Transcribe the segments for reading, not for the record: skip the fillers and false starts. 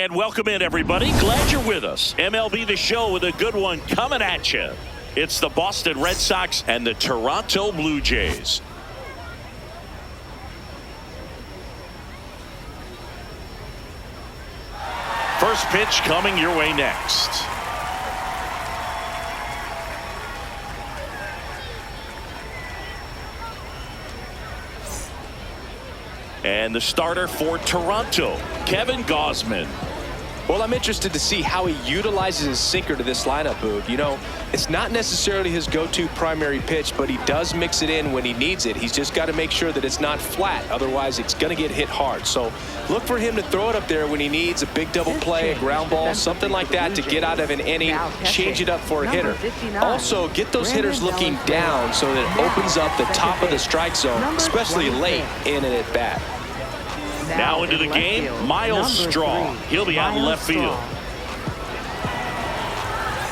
And welcome in, everybody. Glad you're with us. MLB The Show with a good one coming at you. It's the Boston Red Sox and the Toronto Blue Jays. First pitch coming your way next. And the starter for Toronto, Kevin Gausman. Well, I'm interested to see how he utilizes his sinker to this lineup, Boog. You know, it's not necessarily his go-to primary pitch, but he does mix it in when he needs it. He's just got to make sure that it's not flat. Otherwise, it's going to get hit hard. So look for him to throw it up there when he needs a big double play, a ground ball, something like that to get out of an inning, change it up for a hitter. Also, get those hitters looking down so that it opens up the top of the strike zone, especially late in an at-bat. Now into the game, Miles Straw. He'll be out in left field.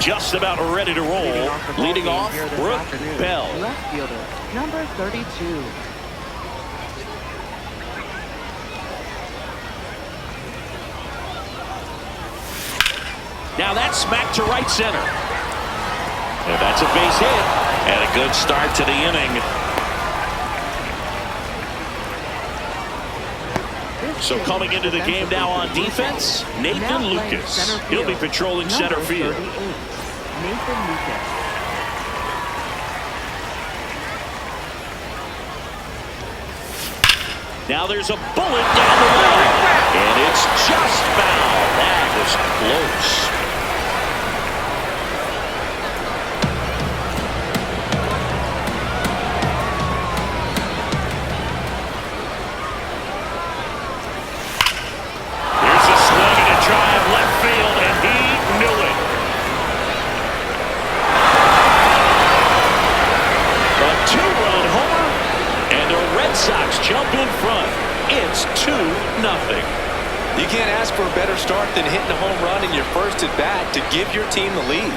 Just about ready to roll. Leading off, Brooke Bell. Left fielder, number 32. Now that's smacked to right center. And that's a base hit. And a good start to the inning. So coming into the game now on defense, Nathan Lucas. He'll be patrolling center field. Nathan Lucas. Now there's a bullet down the line. And it's just foul. That was close. Jump in front. It's 2-0. You can't ask for a better start than hitting a home run in your first at bat to give your team the lead.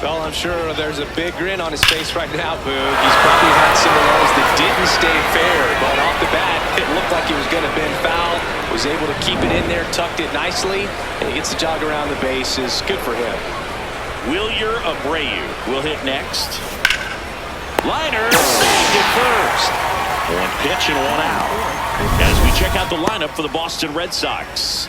Well, I'm sure there's a big grin on his face right now, Boog. He's probably had some of those that didn't stay fair, but off the bat, it looked like he was going to bend foul. Was able to keep it in there, tucked it nicely, and he gets the jog around the bases. Good for him. Wilyer Abreu will hit next. Liner saved it first. One pitch and one out. As we check out the lineup for the Boston Red Sox.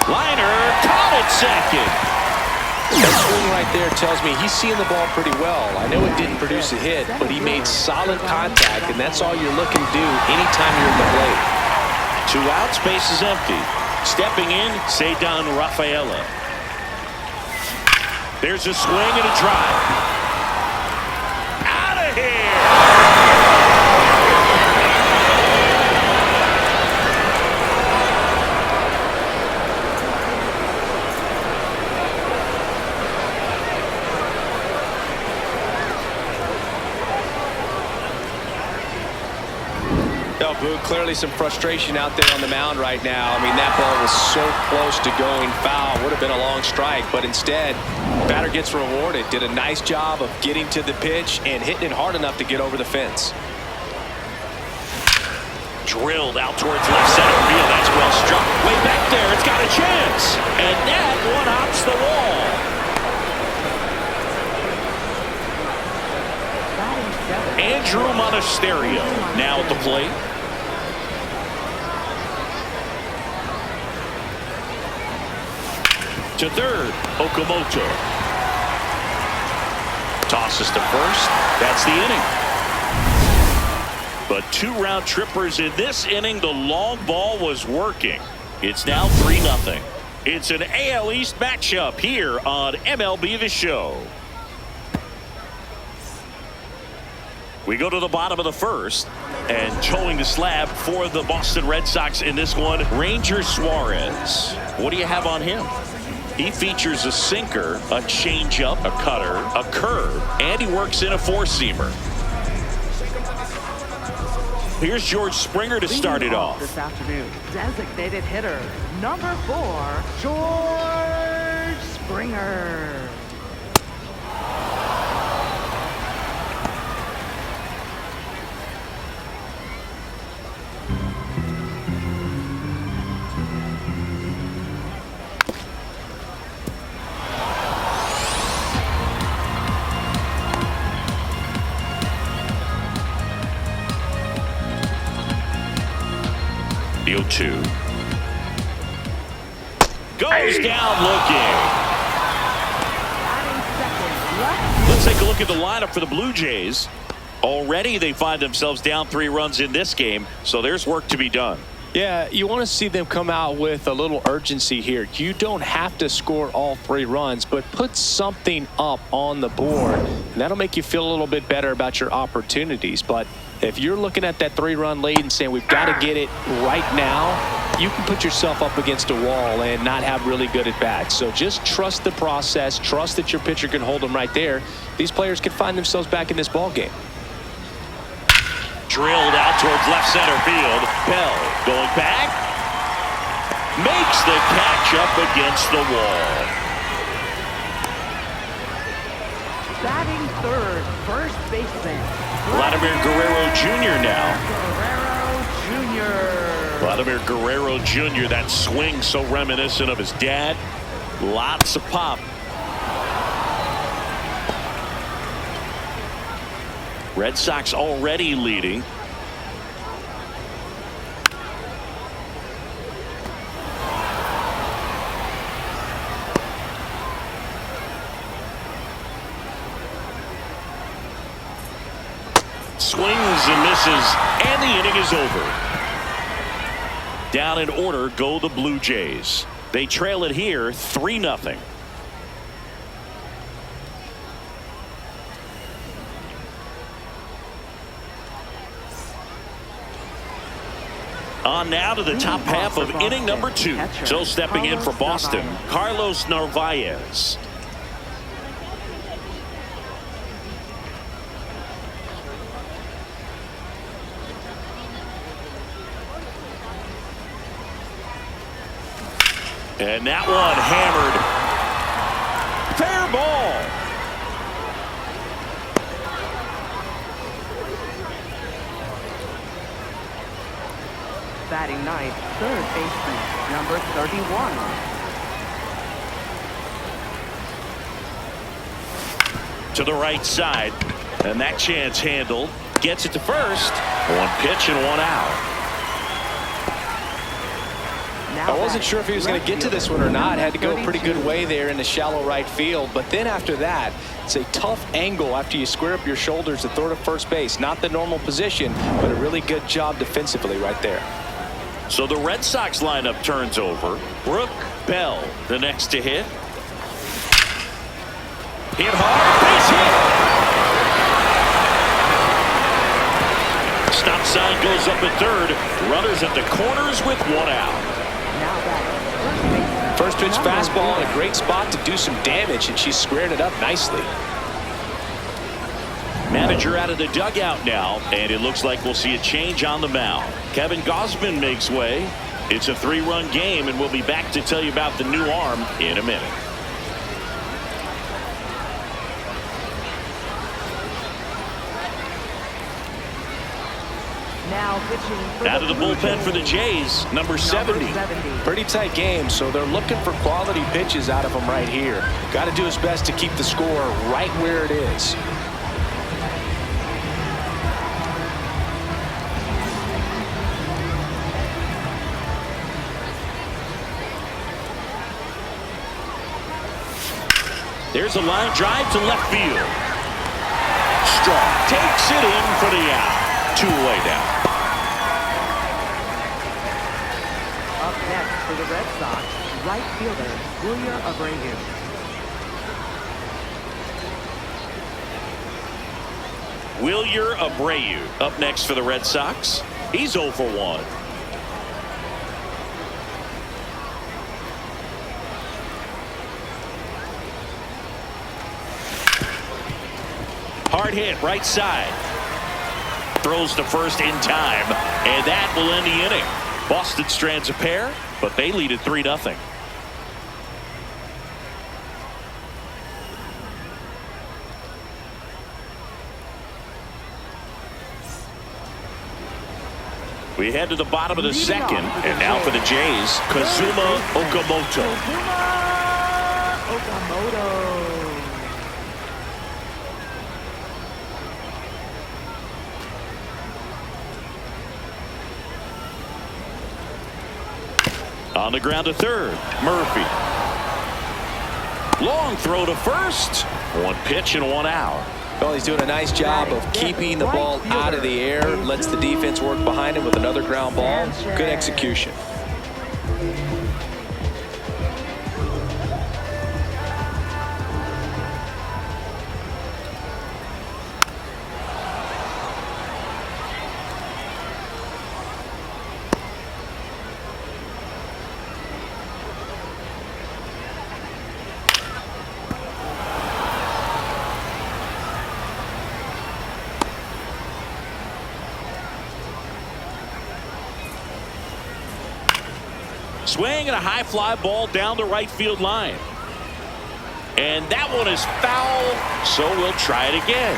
Liner caught it second. That swing right there tells me he's seeing the ball pretty well. I know it didn't produce a hit, but he made solid contact, and that's all you're looking to do anytime you're at the plate. 2 outs, base is empty. Stepping in, Cedar Rafaela. There's a swing and a drive. Out of here! Boog, clearly some frustration out there on the mound right now. I mean, that ball was so close to going foul. Would have been a long strike, but instead, batter gets rewarded. Did a nice job of getting to the pitch and hitting it hard enough to get over the fence. Drilled out towards left center field. That's well struck. Way back there. It's got a chance. And that one hops the wall. Andrew Monasterio now at the plate. To third, Okamoto. Tosses to first. That's the inning. But 2 round trippers in this inning. The long ball was working. It's now 3-0. It's an AL East matchup here on MLB The Show. We go to the bottom of the first, and towing the slab for the Boston Red Sox in this one, Ranger Suarez. What do you have on him? He features a sinker, a changeup, a cutter, a curve, and he works in a four-seamer. Here's George Springer to start it off. This afternoon, designated hitter, number 4, George Springer. The 0-2. Goes down looking. Let's take a look at the lineup for the Blue Jays. Already they find themselves down 3 runs in this game, so there's work to be done. Yeah, you want to see them come out with a little urgency here. You don't have to score all 3 runs, but put something up on the board, and that'll make you feel a little bit better about your opportunities. But if you're looking at that 3-run lead and saying we've got to get it right now, you can put yourself up against a wall and not have really good at bats. So just trust the process, trust that your pitcher can hold them right there. These players can find themselves back in this ball game. Drilled out towards left center field. Bell going back. Makes the catch up against the wall. Batting third, first baseman. Vladimir Guerrero Jr. now. Guerrero Jr. Vladimir Guerrero Jr. That swing so reminiscent of his dad. Lots of pop. Red Sox already leading. Swings and misses, and the inning is over. Down in order go the Blue Jays. They trail it here 3-0. On now to the top half of inning number 2. So stepping in for Boston, Carlos Narvaez. And that one hammered. Fair ball. Batting ninth, third baseman, number 31. To the right side, and that chance handled. Gets it to first. 1 pitch and 1 out. I wasn't sure if he was going to get to this one or not. Had to go a pretty good way there in the shallow right field. But then after that, it's a tough angle after you square up your shoulders to throw to first base. Not the normal position, but a really good job defensively right there. So the Red Sox lineup turns over. Brooke Bell, the next to hit. Hit hard, base hit. Stop sign goes up at third. Runners at the corners with 1 out. First pitch fastball in a great spot to do some damage, and she's squared it up nicely. Manager out of the dugout now, and it looks like we'll see a change on the mound. Kevin Gausman makes way. It's a 3-run game, and we'll be back to tell you about the new arm in a minute. Now pitching for out of the bullpen for the Jays, number 70. Pretty tight game, so they're looking for quality pitches out of him right here. Got to do his best to keep the score right where it is. There's a line drive to left field. Strong takes it in for the out. 2 away now. Up next for the Red Sox, right fielder Wilyer Abreu. Wilyer Abreu up next for the Red Sox. He's 0 for 1. hard hit right side. Throws to first in time, and that will end the inning. Boston strands a pair, but they lead at 3-0. We head to the bottom of the second, and now for the Jays, Kazuma Okamoto. On the ground to third, Murphy. Long throw to first. One pitch and 1 out. Well, he's doing a nice job of keeping the ball out of the air. Lets the defense work behind him with another ground ball. Good execution. Swing and a high fly ball down the right field line. And that one is foul, so we'll try it again.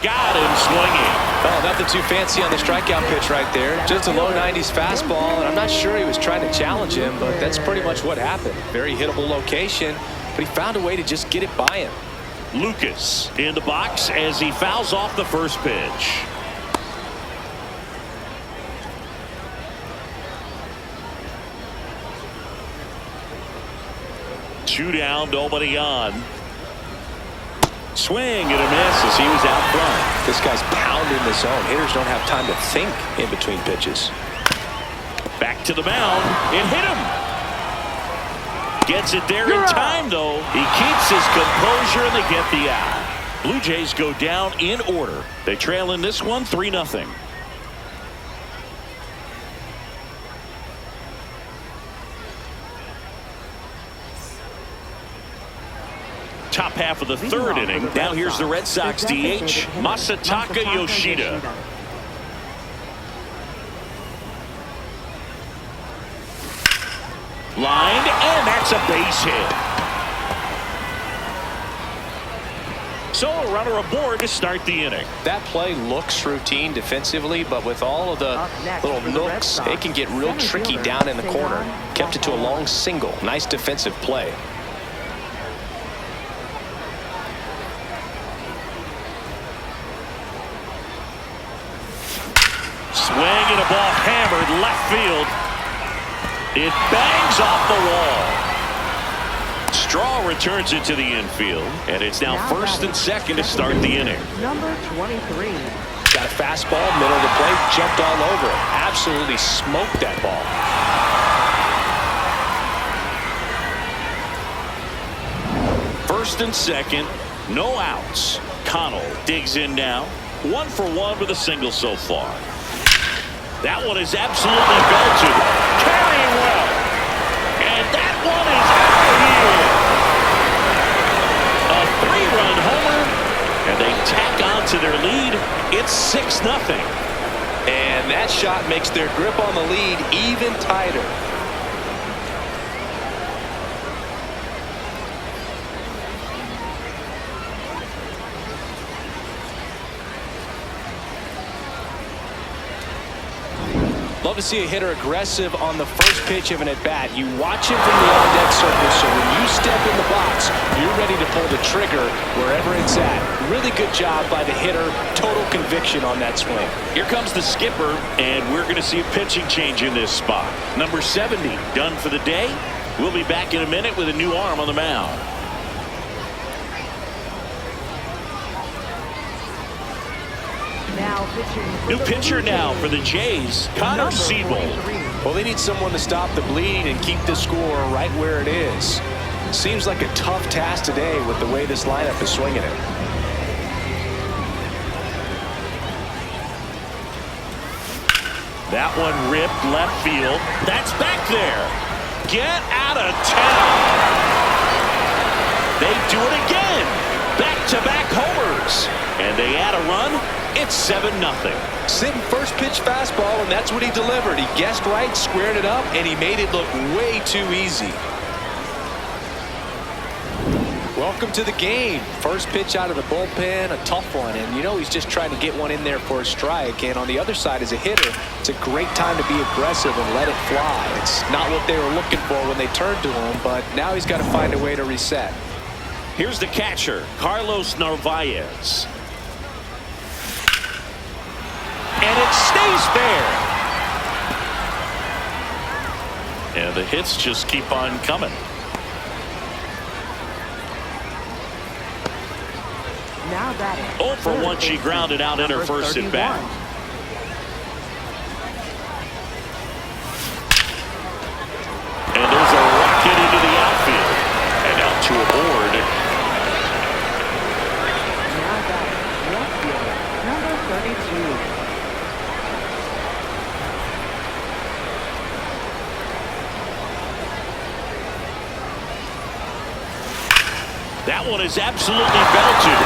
Got him swinging. Oh, nothing too fancy on the strikeout pitch right there. Just a low 90s fastball, and I'm not sure he was trying to challenge him, but that's pretty much what happened. Very hittable location, but he found a way to just get it by him. Lucas in the box as he fouls off the first pitch. Two down, nobody on. Swing and a miss as he was out front. This guy's pounding the zone. Hitters don't have time to think in between pitches. Back to the mound. It hit him. Gets it there in time, though. He keeps his composure, and they get the out. Blue Jays go down in order. They trail in this one 3-0. Top half of the third inning. Now here's the Red Sox DH, Masataka Yoshida. Lined, and that's a base hit. So a runner aboard to start the inning. That play looks routine defensively, but with all of the little nooks, it can get real tricky down in the corner. Kept it to a long single. Nice defensive play. Swing and a ball hammered left field. It bangs off the wall. Straw returns it to the infield, and it's now first and second to start the inning. Number 23. Got a fastball, middle of the plate, jumped all over it. Absolutely smoked that ball. First and second, no outs. Connell digs in now. 1 for 1 with a single so far. That one is absolutely belted. Carrying well. And that one is out of here. A 3-run homer. And they tack on to their lead. It's 6-0. And that shot makes their grip on the lead even tighter. Love to see a hitter aggressive on the first pitch of an at-bat. You watch him from the on-deck circle, so when you step in the box, you're ready to pull the trigger wherever it's at. Really good job by the hitter. Total conviction on that swing. Here comes the skipper, and we're going to see a pitching change in this spot. Number 70 done for the day. We'll be back in a minute with a new arm on the mound. New pitcher now for the Jays, Connor Siebel. Well, they need someone to stop the bleeding and keep the score right where it is. Seems like a tough task today with the way this lineup is swinging it. That one ripped left field. That's back there. Get out of town. do it again. Back-to-back homers. And they add a run. It's 7-0. Sitting first pitch fastball, and that's what he delivered. He guessed right, squared it up, and he made it look way too easy. Welcome to the game. First pitch out of the bullpen, a tough one. And, you know, he's just trying to get one in there for a strike. And on the other side, as a hitter, it's a great time to be aggressive and let it fly. It's not what they were looking for when they turned to him, but now he's got to find a way to reset. Here's the catcher, Carlos Narvaez. And it stays there. And the hits just keep on coming. Now batting. 0 for 1, she grounded out in her first at bat. And there's a rocket into the outfield. And out to a board. Now batting. Left fielder, number 32. That one is absolutely belted.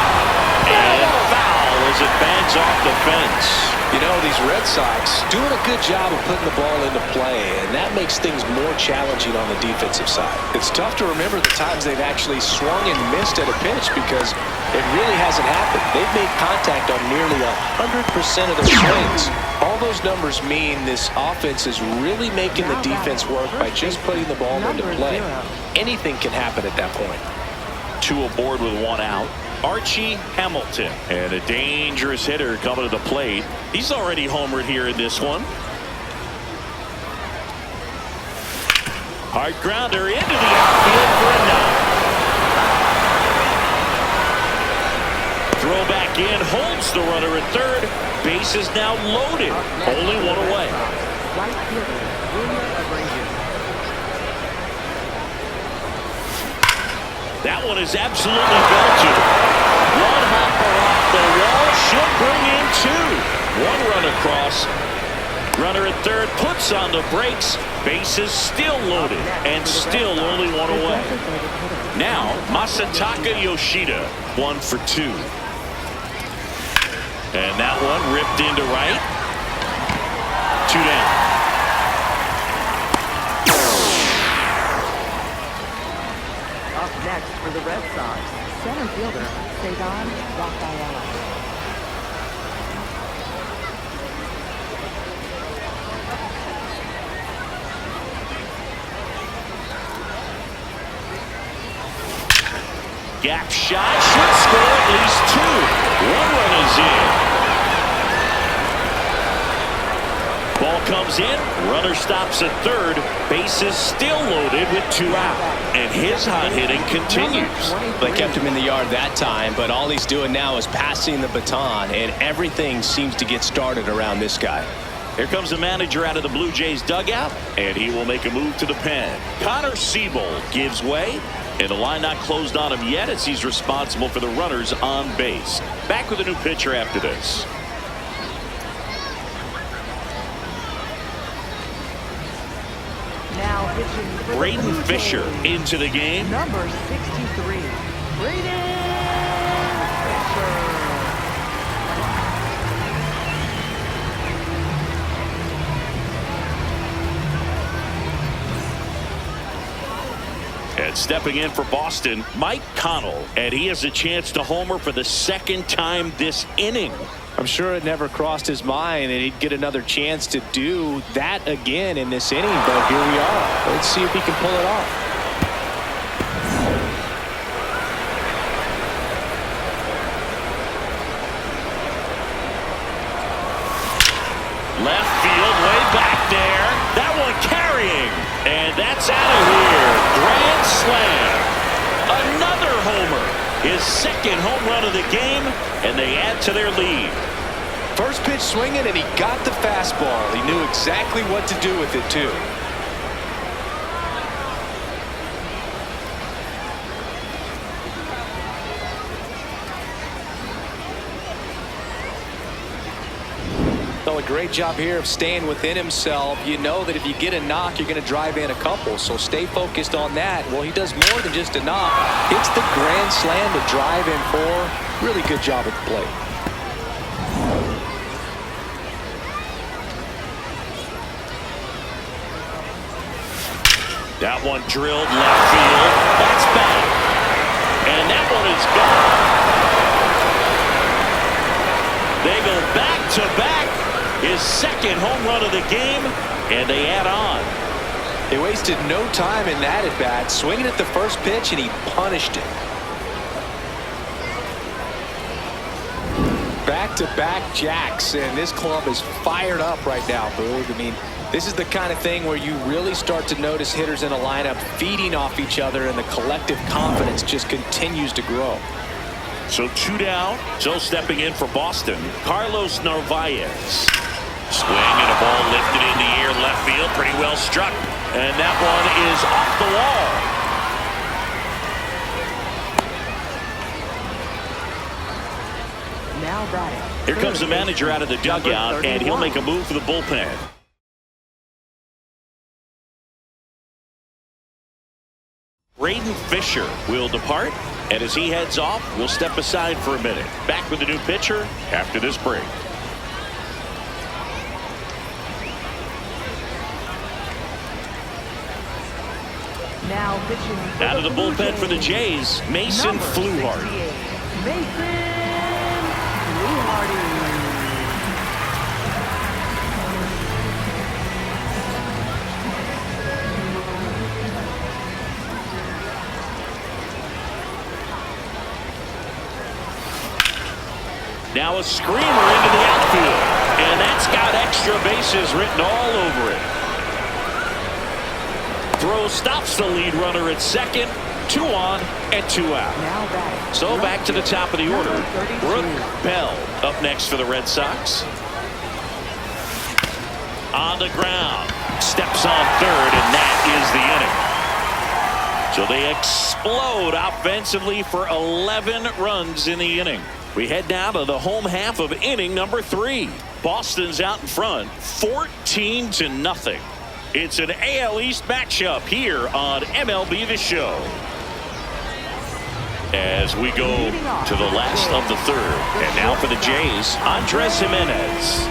And foul as it bangs off the fence. You know, these Red Sox doing a good job of putting the ball into play, and that makes things more challenging on the defensive side. It's tough to remember the times they've actually swung and missed at a pitch because it really hasn't happened. They've made contact on nearly 100% of their swings. All those numbers mean this offense is really making the defense work by just putting the ball into play. Anything can happen at that point. 2 aboard with 1 out. Archie Hamilton. And a dangerous hitter coming to the plate. He's already homered here in this one. Hard grounder into the outfield for a knock. Throw back in, holds the runner at third. Base is now loaded. Only 1 away. Right fielder, William Abreu. That one is absolutely belted. One hopper off the wall should bring in 2. 1 run across. Runner at third puts on the brakes. Base is still loaded and still only 1 away. Now Masataka Yoshida, 1 for 2. And that one ripped into right. 2 down. Up next for the Red Sox, center fielder, Cesar Rafaela. Gap shot should score at least 2. 1 run is in. Ball comes in. Runner stops at third. Base is still loaded with 2 out. And his hot hitting continues. They kept him in the yard that time, but all he's doing now is passing the baton, and everything seems to get started around this guy. Here comes the manager out of the Blue Jays dugout, and he will make a move to the pen. Connor Siebold gives way, and the line not closed on him yet as he's responsible for the runners on base. Back with a new pitcher after this. Now pitching for the Braden Blue Fisher Jays, into the game. number 63, Braden Fisher. And stepping in for Boston, Mike Connell. And he has a chance to homer for the 2nd time this inning. I'm sure it never crossed his mind that he'd get another chance to do that again in this inning, but here we are. Let's see if he can pull it off. Left field, way back there. That one carrying. And that's out of here. Grand slam. Another homer. His 2nd home run of the game, and they add to their lead. First pitch swinging, and he got the fastball. He knew exactly what to do with it, too. a great job here of staying within himself. You know that if you get a knock, you're going to drive in a couple. So stay focused on that. Well, he does more than just a knock. Hits the grand slam to drive in 4. Really good job at the plate. That one drilled left field. That's back. And that one is gone. They go back-to-back. His second home run of the game, and they add on. They wasted no time in that at-bat. Swinging at the first pitch, and he punished it. Back-to-back jacks, and this club is fired up right now, Boog. I mean, this is the kind of thing where you really start to notice hitters in a lineup feeding off each other, and the collective confidence just continues to grow. So 2 down. So stepping in for Boston, Carlos Narvaez. Swing and a ball lifted in the air, left field, pretty well struck. And that one is off the wall. Now batting. Here comes the manager out of the dugout, and he'll make a move for the bullpen. Braden Fisher will depart, and as he heads off, we'll step aside for a minute. Back with the new pitcher after this break. Now pitching Out of the bullpen for the Jays, Mason Fluharty. Mason Fluharty. Now a screamer into the outfield, and that's got extra bases written all over it. Throw stops the lead runner at second. 2 on and 2 out. Now batting. So back to the top of the order. Brooke Bell up next for the Red Sox. On the ground. Steps on third, and that is the inning. So they explode offensively for 11 runs in the inning. We head now to the home half of inning number 3. Boston's out in front, 14-0. It's an AL East matchup here on MLB The Show. As we go to the last of the third. And now for the Jays, Andres Jimenez.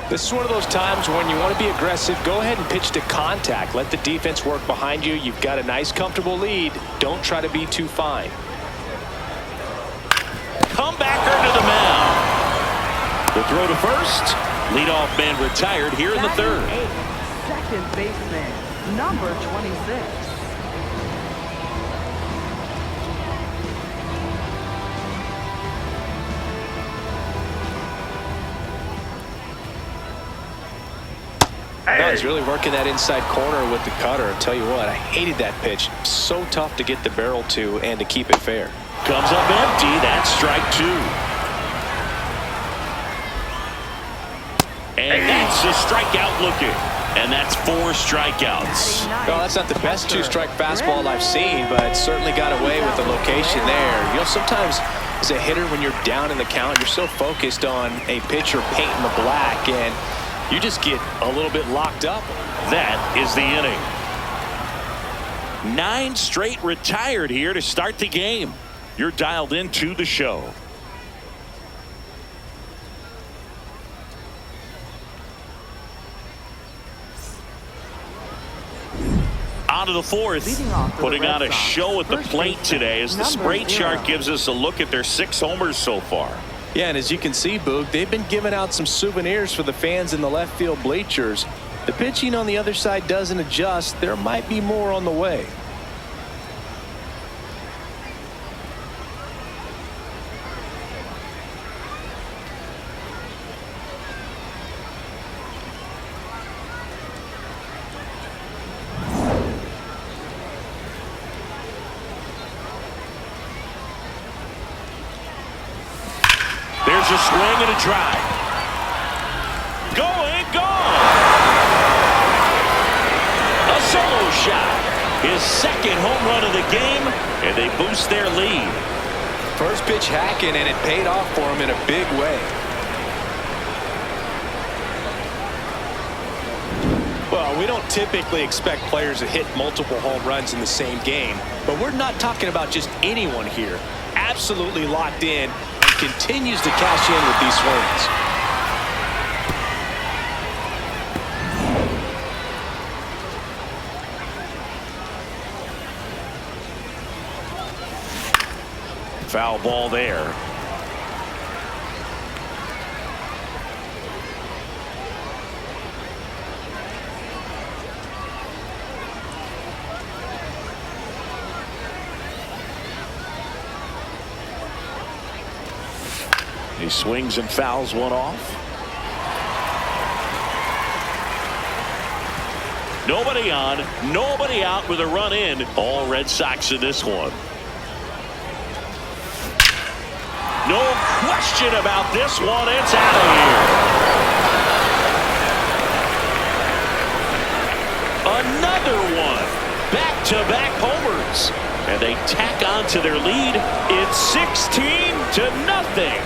This is one of those times when you want to be aggressive. Go ahead and pitch to contact. Let the defense work behind you. You've got a nice, comfortable lead. Don't try to be too fine. Comebacker to the mound. The throw to first. Leadoff man retired here in the third. Second baseman, number 26. No, he's really working that inside corner with the cutter. I'll tell you what, I hated that pitch. So tough to get the barrel to and to keep it fair. Comes up empty. That's strike 2. And that's a strikeout looking. And that's 4 strikeouts. Well, that's not the best 2-strike fastball I've seen, but certainly got away with the location there. You know, sometimes as a hitter, when you're down in the count, you're so focused on a pitcher painting the black, and you just get a little bit locked up. That is the inning. 9 straight retired here to start the game. You're dialed into the show. On to the fourth, putting on a show at the plate today as the spray chart gives us a look at their 6 homers so far. Yeah, and as you can see, Boog, they've been giving out some souvenirs for the fans in the left field bleachers. The pitching on the other side doesn't adjust. There might be more on the way. There's a swing and a drive. Going, gone. A solo shot. his second home run of the game, and they boost their lead. First pitch hacking, and it paid off for him in a big way. Well, we don't typically expect players to hit multiple home runs in the same game, but we're not talking about just anyone here. Absolutely locked in and continues to cash in with these swings. Foul ball there. He swings and fouls one off. Nobody on, nobody out with a run in. All Red Sox in this one. No question about this one. It's out of here. Another one. Back-to-back homers. And they tack on to their lead. It's 16-0.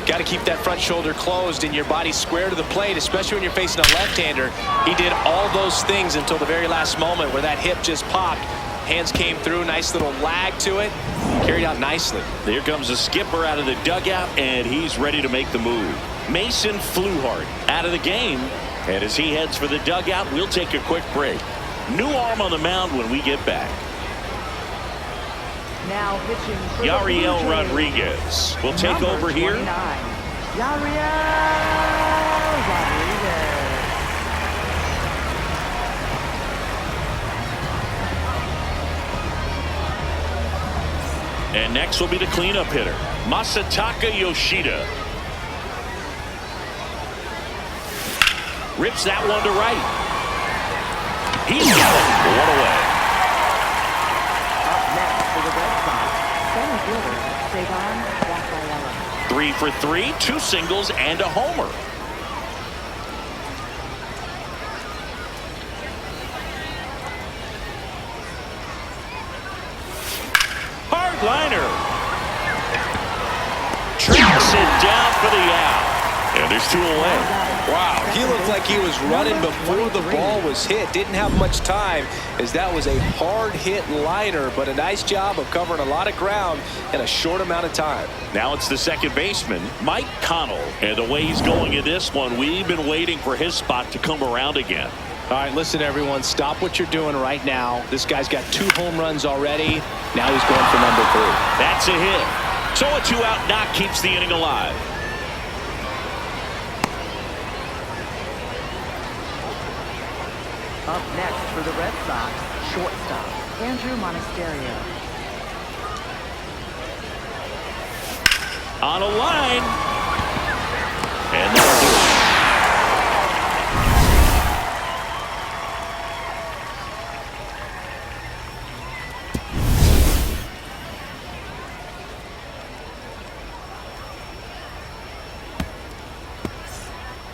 Got to keep that front shoulder closed and your body square to the plate, especially when you're facing a left-hander. He did all those things until the very last moment where that hip just popped. Hands came through, nice little lag to it. Carried out nicely. Here comes the skipper out of the dugout, and he's ready to make the move. Mason Fluhart out of the game. And as he heads for the dugout, we'll take a quick break. New arm on the mound when we get back. Now pitching for Yariel the Blue Jays, Rodriguez will take number over here. 29, Yariel Rodriguez. And next will be the cleanup hitter, Masataka Yoshida. Rips that one to right. He's got it. One away. Up next for the Red Sox, center fielder, Savon Rafaela. 3 for 3, 2 singles and a homer. Hard liner. Tracks it down for the out. And there's 2 away. Wow, he looked like he was running before the ball was hit. Didn't have much time as that was a hard hit liner, but a nice job of covering a lot of ground in a short amount of time. Now it's the second baseman, Mike Connell. And the way he's going in this one, we've been waiting for his spot to come around again. All right, listen, everyone, stop what you're doing right now. This guy's got 2 home runs already. Now he's going for number 3. That's a hit. So a 2-out knock keeps the inning alive. Up next for the Red Sox, shortstop, Andrew Monasterio. On a line. And that'll do it.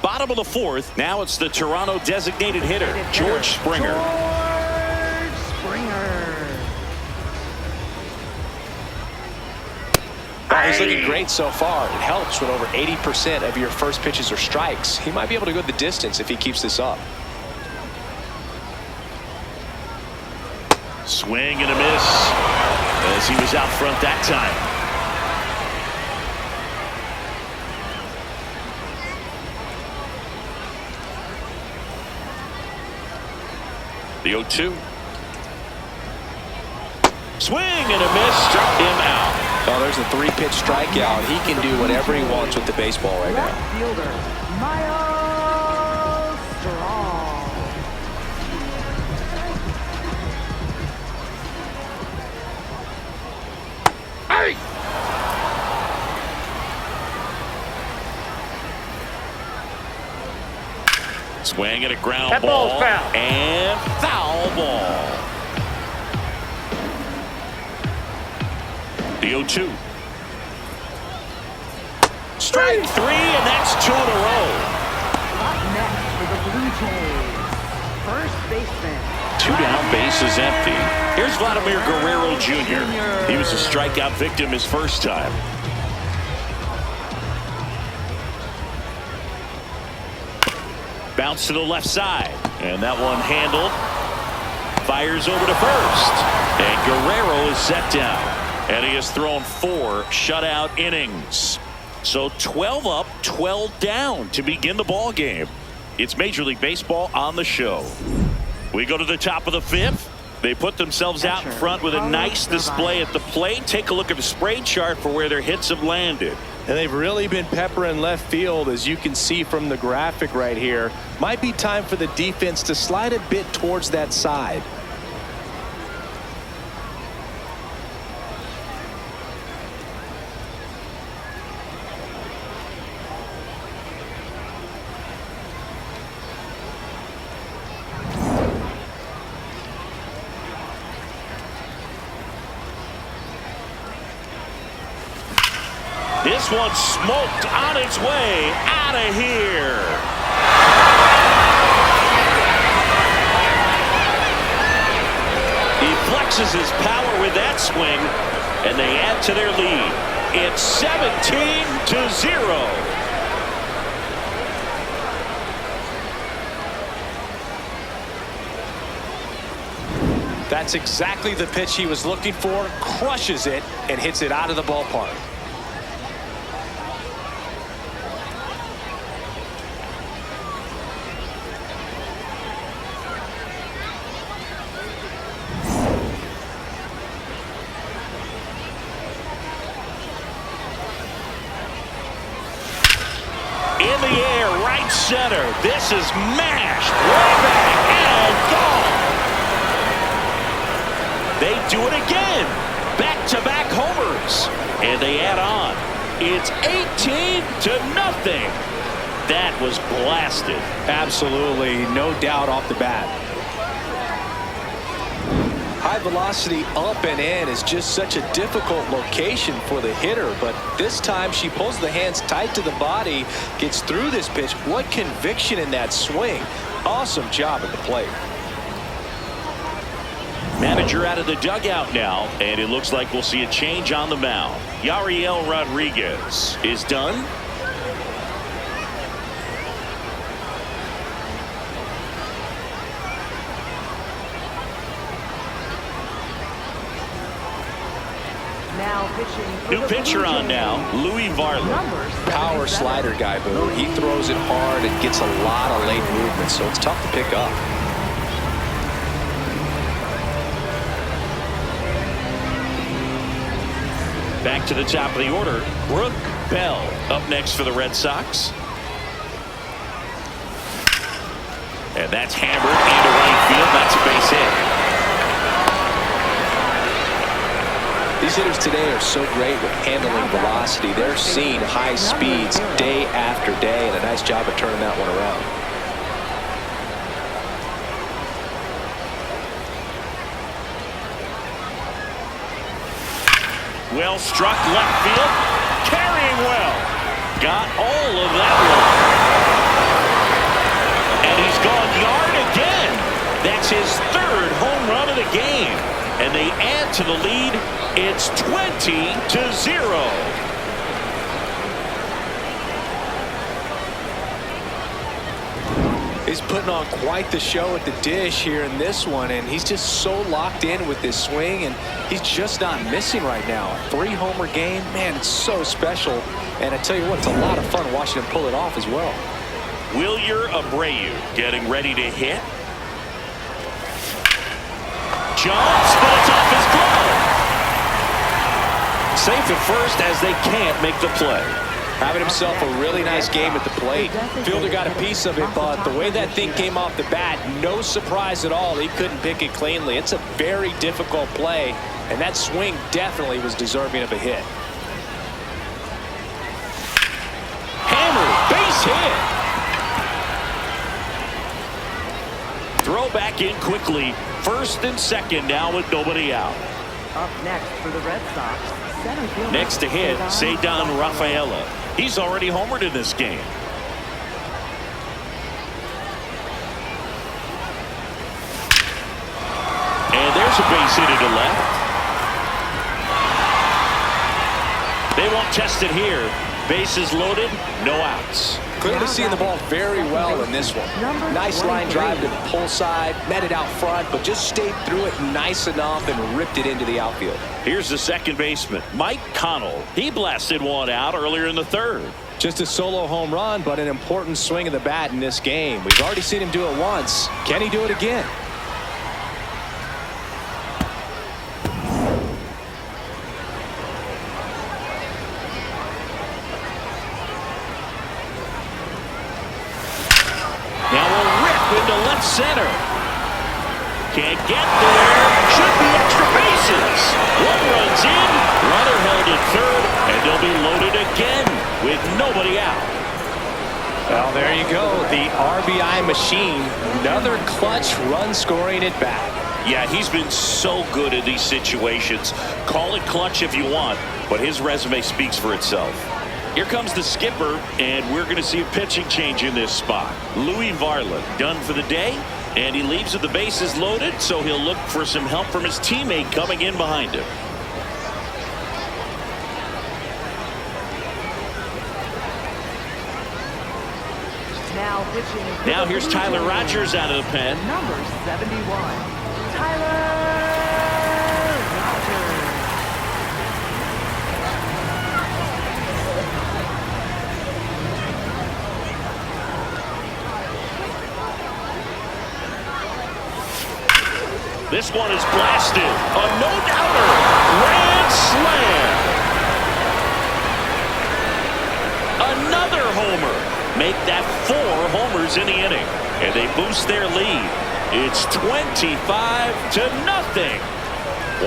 Bottom of the 4th. Now it's the Toronto designated hitter, George Springer. George Springer. Well, he's looking great so far. It helps when over 80% of your first pitches are strikes. He might be able to go the distance if he keeps this up. Swing and a miss as he was out front that time. The 0-2. Swing and a miss, struck him out. Oh, there's a 3-pitch strikeout. He can do whatever he wants with the baseball right now. Left fielder, Miles Strong. Hey! Swing and a ground ball. Foul. And foul ball. The 0-2. Strike 3, and that's 2 in a row. Jays, first baseman. 2 down, bases empty. Here's Vladimir Guerrero Jr. He was a strikeout victim his first time. Bounce to the left side, and that one handled. Fires over to first, and Guerrero is set down, and he has thrown 4 shutout innings. So 12 up, 12 down to begin the ball game. It's Major League Baseball on the show. We go to the top of the 5th. They put themselves out in front with a nice display at the plate. Take a look at the spray chart for where their hits have landed. And they've really been peppering left field, as you can see from the graphic right here. Might be time for the defense to slide a bit towards that side. This one smoked on its way out of here. He flexes his power with that swing, and they add to their lead. It's 17-0. That's exactly the pitch he was looking for. Crushes it and hits it out of the ballpark. In the air, right center. This is mashed. Way back and gone. They do it again. Back-to-back homers. And they add on. It's 18-0. That was blasted. Absolutely, no doubt off the bat. High velocity up and in is just such a difficult location for the hitter, but this time she pulls the hands tight to the body, gets through this pitch. What conviction in that swing. Awesome job at the plate. Manager out of the dugout now, and it looks like we'll see a change on the mound. Yariel Rodriguez is done. Now pitching for New the pitcher Blue on Jays, now, Louis Varland. number Power 77. slider guy, Boo. He throws it hard and gets a lot of late movement, so it's tough to pick up. Back to the top of the order, Brooke Bell up next for the Red Sox. And that's hammered into right field. That's a base hit. These hitters today are so great with handling velocity. They're seeing high speeds day after day, and a nice job of turning that one around. Well struck left field. Carrying well. Got all of that one. And he's gone yard again. That's his 3rd home run of the game. And they add to the lead. It's 20-0. He's putting on quite the show at the dish here in this one, and he's just so locked in with this swing, and he's just not missing right now. A 3-homer game, man, it's so special. And I tell you what, it's a lot of fun watching him pull it off as well. Wilyer Abreu getting ready to hit. Jumps, but it's off his glove. Safe at first as they can't make the play. Having himself a really nice game at the plate. Fielder got a piece of it, but the way that thing came off the bat, no surprise at all. He couldn't pick it cleanly. It's a very difficult play, and that swing definitely was deserving of a hit. Hammered, base hit. Throw back in quickly. 1st and 2nd now with nobody out. Up next for the Red Sox, center fielder Next to hit, Cedar Rafaela. He's already homered in this game. That's a base hit to left. They won't test it here. Bases loaded, no outs. Clearly seeing the ball very well in this one. Nice line drive to the pull side, met it out front, but just stayed through it nice enough and ripped it into the outfield. Here's the second baseman, Mike Connell. He blasted one out earlier in the third. Just a solo home run, but an important swing of the bat in this game. We've already seen him do it once. Can he do it again? Into left center. Can't get there. Should be extra bases. One runs in. Runner held at third. And they'll be loaded again with nobody out. Well, there you go. The RBI machine. Another clutch run scoring at bat. Yeah, he's been so good in these situations. Call it clutch if you want, but his resume speaks for itself. Here comes the skipper, and we're going to see a pitching change in this spot. Louis Varland done for the day, and he leaves with the bases loaded, so he'll look for some help from his teammate coming in behind him. Now here's Tyler Rogers out of the pen. Number 71, Tyler Rogers. This one is blasted. A no-doubter. Grand slam. Another homer. Make that 4 homers in the inning. And they boost their lead. It's 25-0.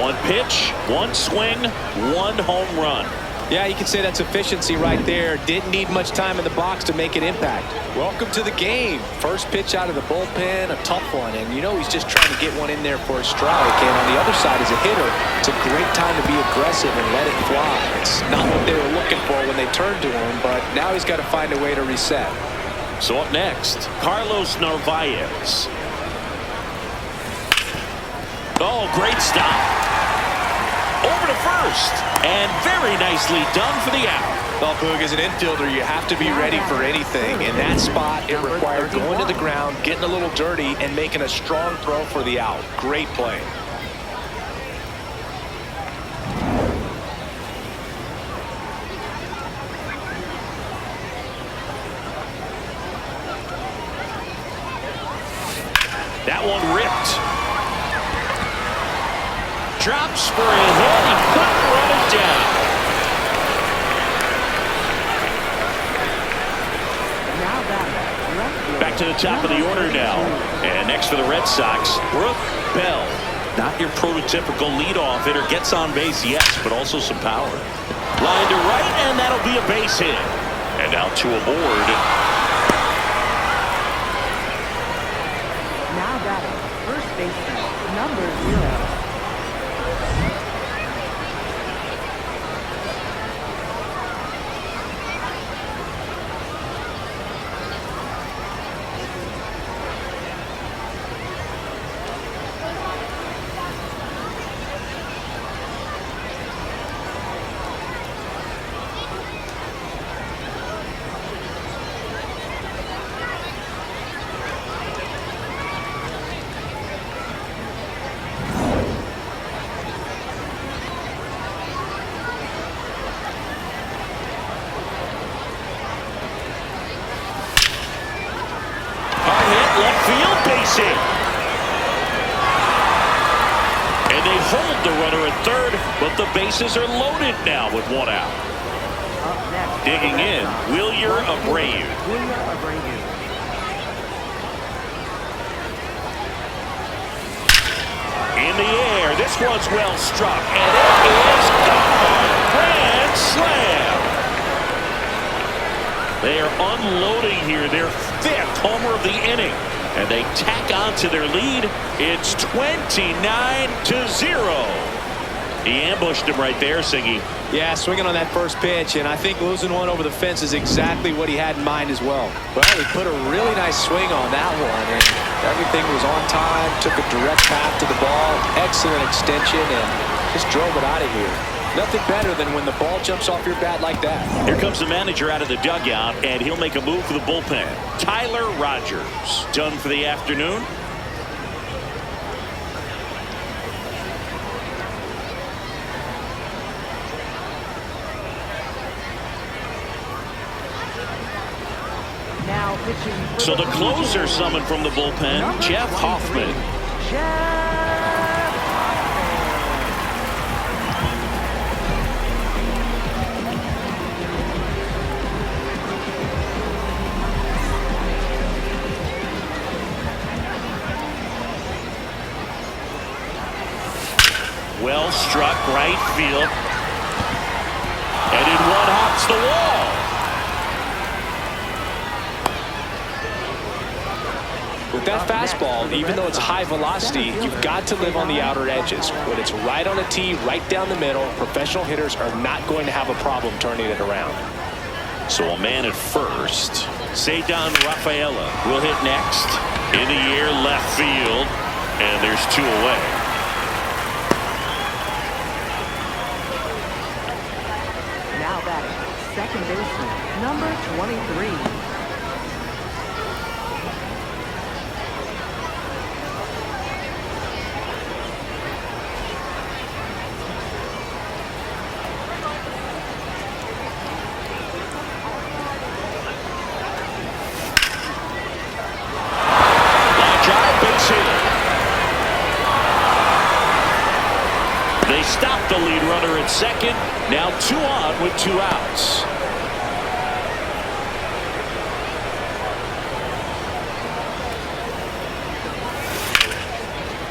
One pitch, one swing, one home run. Yeah, you can say that's efficiency right there. Didn't need much time in the box to make an impact. Welcome to the game. First pitch out of the bullpen, a tough one. And you know he's just trying to get one in there for a strike. And on the other side, as a hitter, it's a great time to be aggressive and let it fly. It's not what they were looking for when they turned to him, but now he's got to find a way to reset. So up next, Carlos Narvaez. Oh, great stop. Over to first, and very nicely done for the out. Well, Boog, as an infielder, you have to be ready for anything. In that spot, it required going to the ground, getting a little dirty, and making a strong throw for the out. Great play. That one ripped. Drops for a hit. He couldn't run it down. Back to the top of the order now. And next for the Red Sox, Brooke Bell. Not your prototypical leadoff hitter. Gets on base, yes, but also some power. Line to right, and that'll be a base hit. And now to a board. Now batting, first baseman, number 0. Left field, base hit. And they hold the runner at third, but the bases are loaded now with one out. Up next, Digging in, Wilyer Abreu. In the air, this one's well struck, and it is gone. Grand slam. They are unloading here, their 5th homer of the inning. And they tack on to their lead. It's 29-0. He ambushed him right there, Siggy. Yeah, swinging on that first pitch, and I think losing one over the fence is exactly what he had in mind as well. Well, he put a really nice swing on that one, and everything was on time, took a direct path to the ball, excellent extension, and just drove it out of here. Nothing better than when the ball jumps off your bat like that. Here comes the manager out of the dugout, and he'll make a move for the bullpen. Tyler Rogers, done for the afternoon. Now pitching for So the Blue closer Jays, summoned from the bullpen, number Jeff 23, Hoffman. Jeff Well struck right field. And in one hops the wall. With that fastball, even though it's high velocity, you've got to live on the outer edges. When it's right on a tee, right down the middle, professional hitters are not going to have a problem turning it around. So a man at first. Cedar Rafaela will hit next. In the air, left field. And there's two away. now batting second baseman, number 23. They stop the lead runner at second. Now 2 on with 2 outs.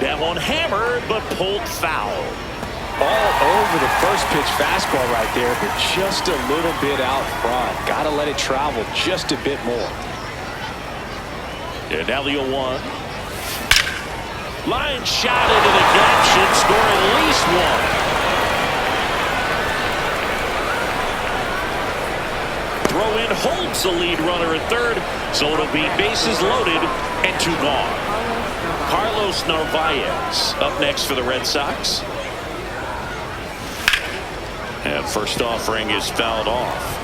That one hammered but pulled foul. All over the first pitch fastball right there, but just a little bit out front. Got to let it travel just a bit more. And now the 0-1. Line shot into the gap, should score at least 1. Throw in holds the lead runner at third, so it'll be bases loaded and 2 gone. Carlos Narvaez up next for the Red Sox. And first offering is fouled off.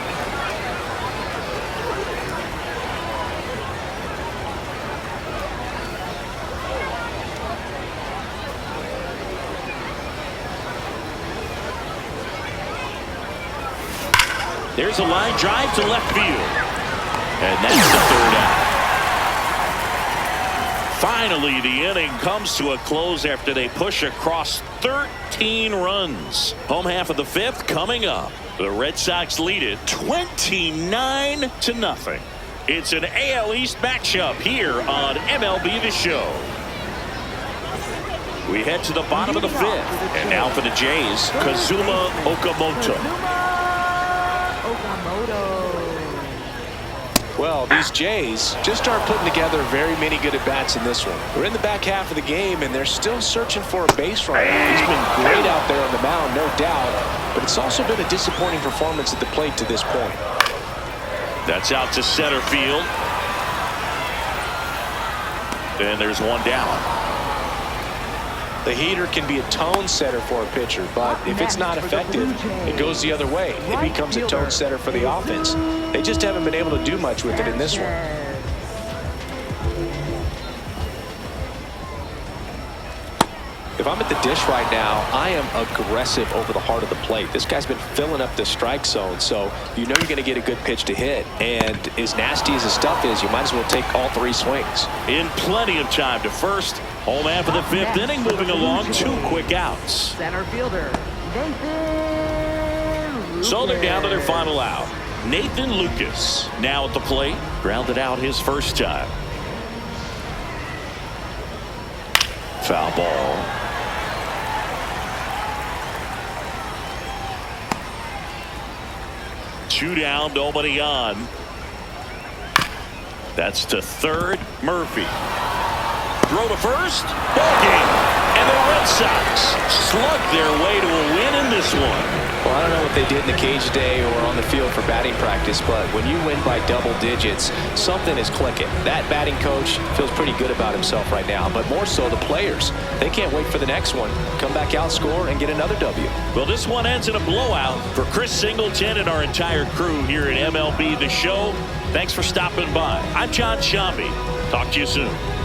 There's a line drive to left field. And that's the 3rd out. Finally, the inning comes to a close after they push across 13 runs. Home half of the 5th coming up. The Red Sox lead it 29-0. It's an AL East matchup here on MLB The Show. We head to the bottom of the 5th. And now for the Jays, Kazuma Okamoto. Well, these Jays just aren't putting together very many good at-bats in this one. We're in the back half of the game, and they're still searching for a base runner. He's been great out there on the mound, no doubt, but it's also been a disappointing performance at the plate to this point. That's out to center field. And there's one down. The heater can be a tone setter for a pitcher, but if it's not effective, it goes the other way. It becomes a tone setter for the offense. They just haven't been able to do much with it in this one. If I'm at the dish right now, I am aggressive over the heart of the plate. This guy's been filling up the strike zone, so you know you're going to get a good pitch to hit. And as nasty as the stuff is, you might as well take all 3 swings. In plenty of time to first. Home half of the 5th inning, moving along, 2 quick outs. Center fielder, Nathan Lucas. So they're down to their final out. Nathan Lucas now at the plate. Grounded out his first time. Foul ball. Two down, nobody on. That's to third, Murphy. Throw to first, ball game. And the Red Sox slug their way to a win in this one. Well, I don't know what they did in the cage today or on the field for batting practice, but when you win by double digits, something is clicking. That batting coach feels pretty good about himself right now, but more so the players. They can't wait for the next one. Come back out, score, and get another W. Well, this one ends in a blowout. For Chris Singleton and our entire crew here at MLB The Show, thanks for stopping by. I'm John Shambi. Talk to you soon.